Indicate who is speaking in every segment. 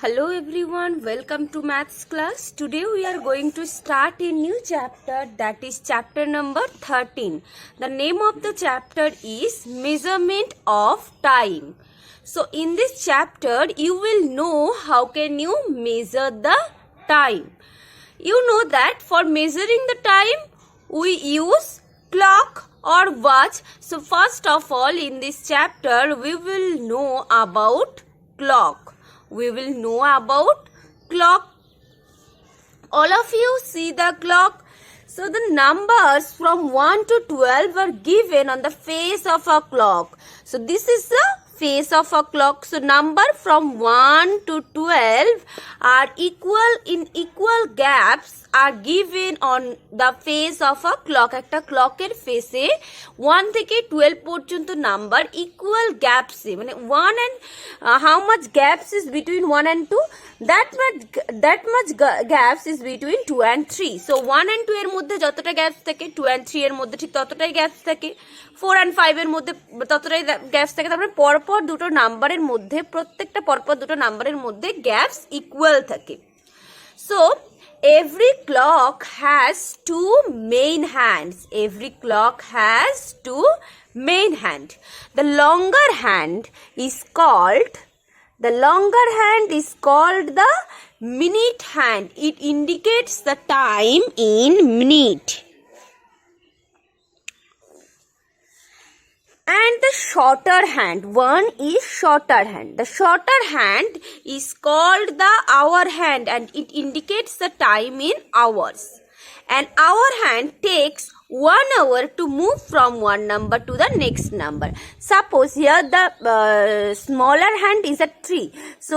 Speaker 1: Hello everyone, welcome to maths class. Today we are going to start a new chapter, that is chapter number 13. The name of the chapter is Measurement of Time. So in this chapter you will know how can you measure the time. You know that for measuring the time we use clock or watch. So first of all in this chapter we will know about clock. We will know about clock. All of you see the clock. So the numbers from 1 to 12 are given on the face of a clock. So this is the face of a clock. So number from 1 to 12 are equal in equal gaps are given on the face of a clock. একটা ক্লকের ফেসে 1 থেকে 12 পর্যন্ত number equal গ্যাপসে মানে 1 and how much gaps is between 1 and 2, that much gaps is between 2 and 3. So 1 and 2 এর মধ্যে যতটা gaps থাকে 2 and 3 এর মধ্যে ঠিক ততটাই গ্যাপস থাকে, 4 and 5 এর মধ্যে ততটাই গ্যাপস থাকে। তারপরে পরপর দুটো নাম্বারের মধ্যে প্রত্যেকটা পরপর দুটো নাম্বারের মধ্যে গ্যাপস ইকুয়াল থাকে। So every clock has two main hands. Every clock has two main hand. The longer hand is called the minute hand. It indicates the time in minute. And the shorter hand, one is shorter hand. The shorter hand is called the hour hand and it indicates the time in hours. An hour hand takes 1 hour to move from one number to the next number. Suppose here the smaller hand is at 3. So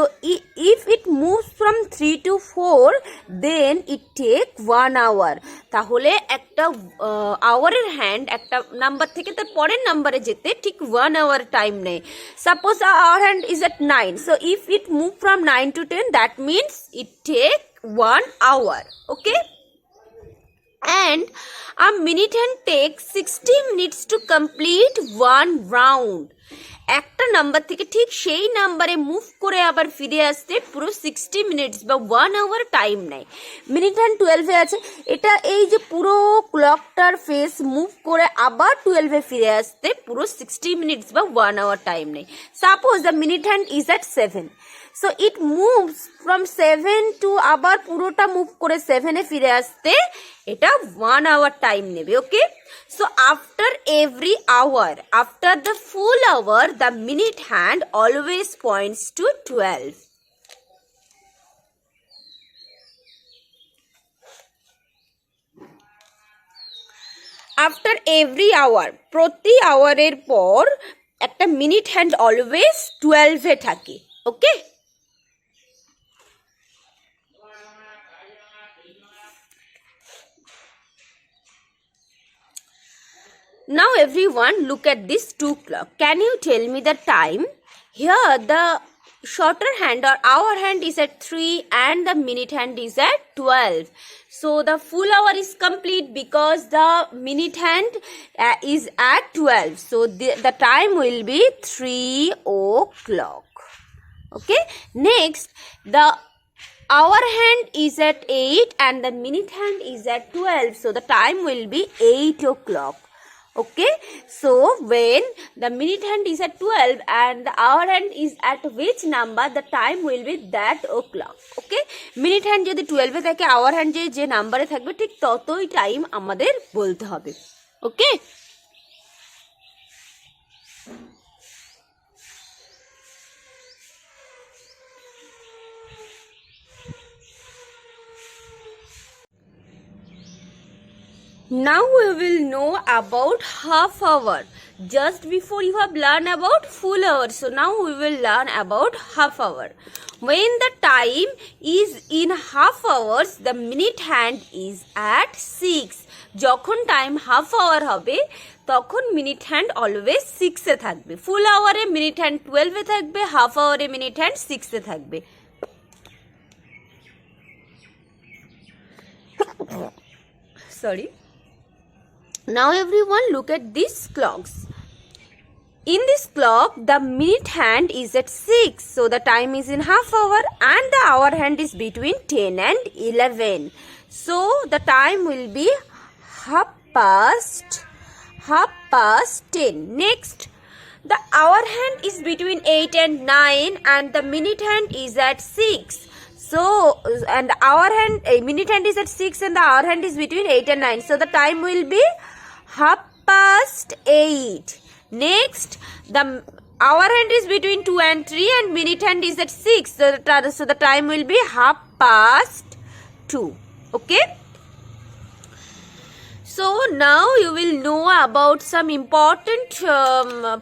Speaker 1: if it moves from 3 to 4, then it take 1 hour. তাহলে একটা আওয়ারের hand একটা number থেকে তার পরের নাম্বারে যেতে ঠিক 1 hour time নেয়। Suppose our hand is at 9. So if it move from 9 to 10, that means it take 1 hour. Okay? And a minute hand takes 60 minutes to complete one round. একটা number থেকে ঠিক সেই নাম্বারে মুভ করে আবার ফিরে আসতে পুরো 60 মিনিটস বা 1 আওয়ার টাইম নেয়। মিনিট হ্যান্ড 12 এ আছে, এটা এই যে পুরো ক্লকটার ফেস মুভ করে আবার 12 এ ফিরে আসতে পুরো 60 মিনিটস বা 1 আওয়ার টাইম নেয়। Suppose the minute hand is at 7. So it moves from 7 to আবার পুরোটা মুভ করে 7 এ ফিরে আসতে এটা 1 hour টাইম নেবে। ওকে, so after every hour, after the full hour, the minute hand always points to 12. After every hour, প্রতি আওয়ারের পর একটা মিনিট হ্যান্ড অলওয়েজ 12 এ থাকে। ওকে, now everyone look at this two clock. Can you tell me the time? Here the shorter hand or hour hand is at 3 and the minute hand is at 12. So the full hour is complete because the minute hand is at 12. So the time will be 3 o'clock. Okay, next the hour hand is at 8 and the minute hand is at 12. So the time will be 8 o'clock. Okay, so when the minute hand is at 12 and the hour hand is at which number, the time will be that o'clock. Okay, minute hand যদি 12 এ থাকে, hour hand যে নাম্বারে থাকবে ঠিক ততই time আমাদের বলতে হবে। ওকে, now we will know about half hour. Just before you have learned about full hour, so now we will learn about half hour. When the time is in half hours, the minute hand is at 6. যখন time half hour হবে তখন minute hand always 6 এ থাকবে। ফুল আওয়ারে minute hand 12 এ থাকবে, half আওয়ারে minute hand 6 এ থাকবে। Sorry, now everyone look at these clocks. In this clock, the minute hand is at 6. So the time is in half hour and the hour hand is between 10 and 11. So the time will be half past 10. Next, the hour hand is between 8 and 9 and the minute hand is at 6. So, and hour hand, minute hand is at 6 and the hour hand is between 8 and 9. So the time will be half past 8. Next, the hour hand is between 2 and 3 and minute hand is at 6. So the time will be half past 2. Okay. So now you will know about some important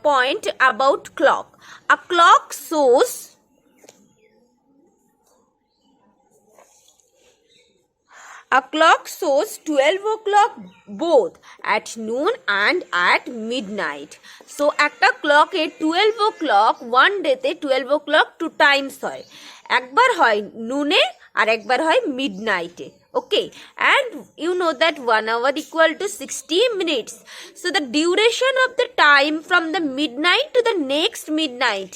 Speaker 1: point about clock. A clock shows A clock shows 12 o'clock both at noon and at midnight. So, একটা clock এ 12 o'clock one day তে 12 o'clock two times হয়. একবার হয় noon এ আর একবার হয় midnight A. Okay, and you know that 1 hour equal to 60 minutes. So, the duration of the time from the midnight to the next midnight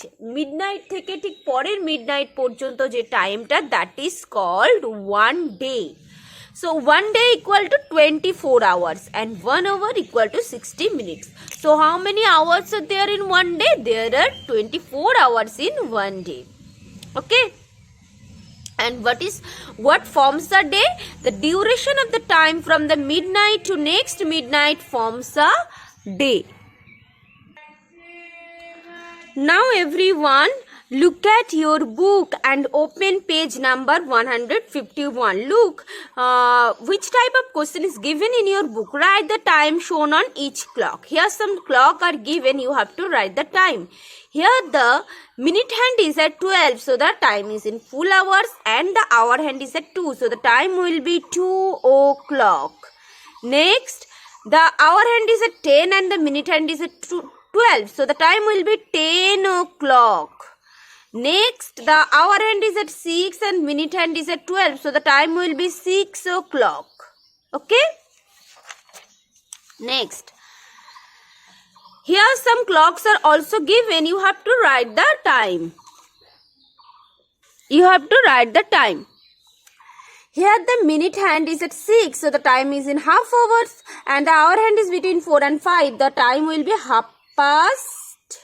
Speaker 1: থেকে ঠিক পরের midnight পর্যন্ত যে টাইমটা, that is called one day. So, 1 day equal to 24 hours and 1 hour equal to 60 minutes. So, how many hours are there in 1 day? There are 24 hours in 1 day. Okay. And what forms a day? The duration of the time from the midnight to next midnight forms a day. Now everyone, look at your book and open page number 151. Look, which type of question is given in your book. Write the time shown on each clock. Here some clock are given. You have to write the time. Here the minute hand is at 12. So the time is in full hours and the hour hand is at 2. So the time will be 2 o'clock. Next, the hour hand is at 10 and the minute hand is at 12. So the time will be 10 o'clock. Next, the hour hand is at 6 and minute hand is at 12. So the time will be 6 o'clock. Okay. Next, here some clocks are also given. You have to write the time. Here the minute hand is at 6. So the time is in half hours and the hour hand is between 4 and 5. The time will be half past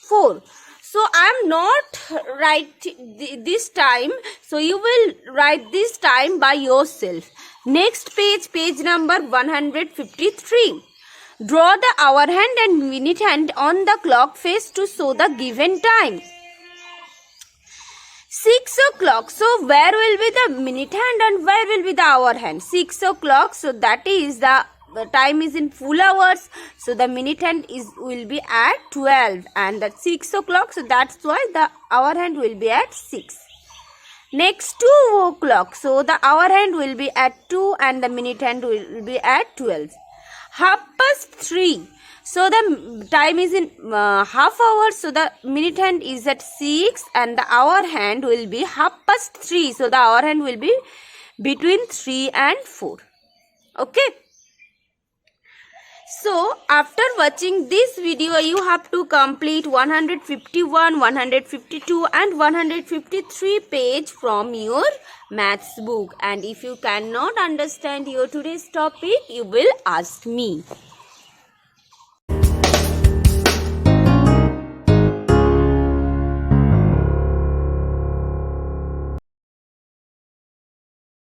Speaker 1: 4. So I am not write this time. So you will write this time by yourself. Next page, page number 153. Draw the hour hand and minute hand on the clock face to show the given time. 6 o'clock. So where will be the minute hand and where will be the hour hand? 6 o'clock. So that is the time is in full hours. So the minute hand will be at 12 and that's 6 o'clock. So that's why the hour hand will be at 6. Next, 2 o'clock. So the hour hand will be at 2 and the minute hand will be at 12. Half past 3. So the time is in half hour. So the minute hand is at 6 and the hour hand will be half past 3. So the hour hand will be between 3 and 4. Okay. So after watching this video, you have to complete 151, 152 and 153 page from your maths book. And if you cannot understand your today's topic, you will ask me.